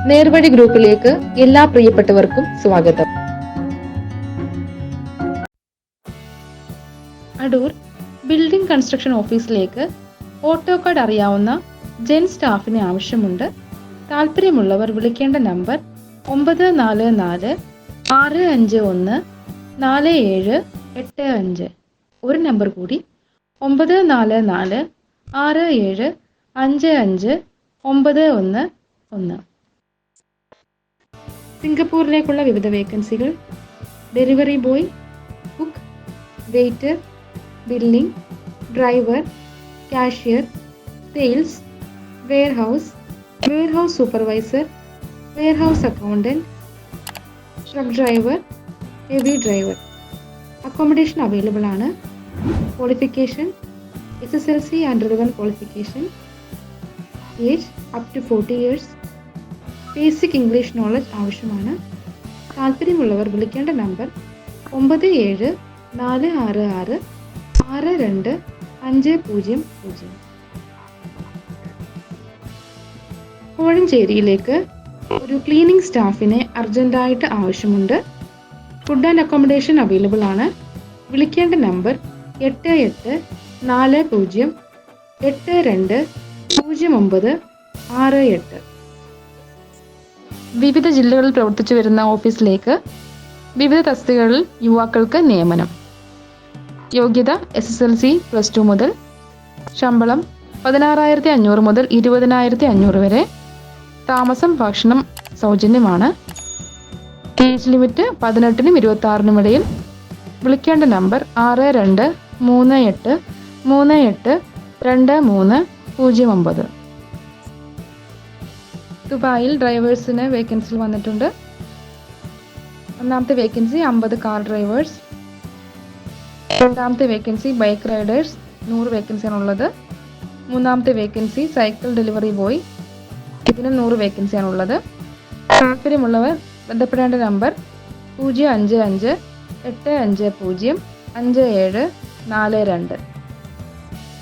നേർവഴി ഗ്രൂപ്പിലേക്ക് എല്ലാ പ്രിയപ്പെട്ടവർക്കും സ്വാഗതം. അടൂർ ബിൽഡിംഗ് കൺസ്ട്രക്ഷൻ ഓഫീസിലേക്ക് ഓട്ടോകാഡ് അറിയാവുന്ന ജെൻ സ്റ്റാഫിന് ആവശ്യമുണ്ട്. താല്പര്യമുള്ളവർ വിളിക്കേണ്ട നമ്പർ 9446514785. ഒരു നമ്പർ കൂടി 9446755591. സിംഗപ്പൂരിലേക്കുള്ള വിവിധ വേക്കൻസികൾ: delivery boy, cook, waiter, billing, driver, cashier, sales, warehouse supervisor, warehouse accountant, truck driver, heavy driver. Accommodation available ആണ്. Qualification SSLC and relevant qualification. Age up to 40 years. Basic English knowledge ആവശ്യമാണ്. താല്പര്യമുള്ളവർ വിളിക്കേണ്ട number 9746662500. കോഴഞ്ചേരിയിലേക്ക് ഒരു cleaning സ്റ്റാഫിനെ അർജന്റായിട്ട് ആവശ്യമുണ്ട്. Food and accommodation available ആണ്. വിളിക്കേണ്ട number 8840820968. വിവിധ ജില്ലകളിൽ പ്രവർത്തിച്ചു വരുന്ന ഓഫീസിലേക്ക് വിവിധ തസ്തികകളിൽ യുവാക്കൾക്ക് നിയമനം. യോഗ്യത SSLC +2 മുതൽ. ശമ്പളം 16,500 മുതൽ 20,500 വരെ. താമസം ഭക്ഷണം സൗജന്യമാണ്. ഏജ് ലിമിറ്റ് 18-നും 26-നും ഇടയിൽ. വിളിക്കേണ്ട നമ്പർ 6238382309. ദുബായിൽ ഡ്രൈവേഴ്സിന് വേക്കൻസി വന്നിട്ടുണ്ട്. ഒന്നാമത്തെ വേക്കൻസി 50 കാർ ഡ്രൈവേഴ്സ്. രണ്ടാമത്തെ വേക്കൻസി ബൈക്ക് റൈഡേഴ്സ്, 100 വേക്കൻസിയാണുള്ളത്. മൂന്നാമത്തെ വേക്കൻസി സൈക്കിൾ ഡെലിവറി ബോയ്, ഇതിനും 100 വേക്കൻസിയാണുള്ളത്. താല്പര്യമുള്ളവർ ബന്ധപ്പെടേണ്ട നമ്പർ 05585505742.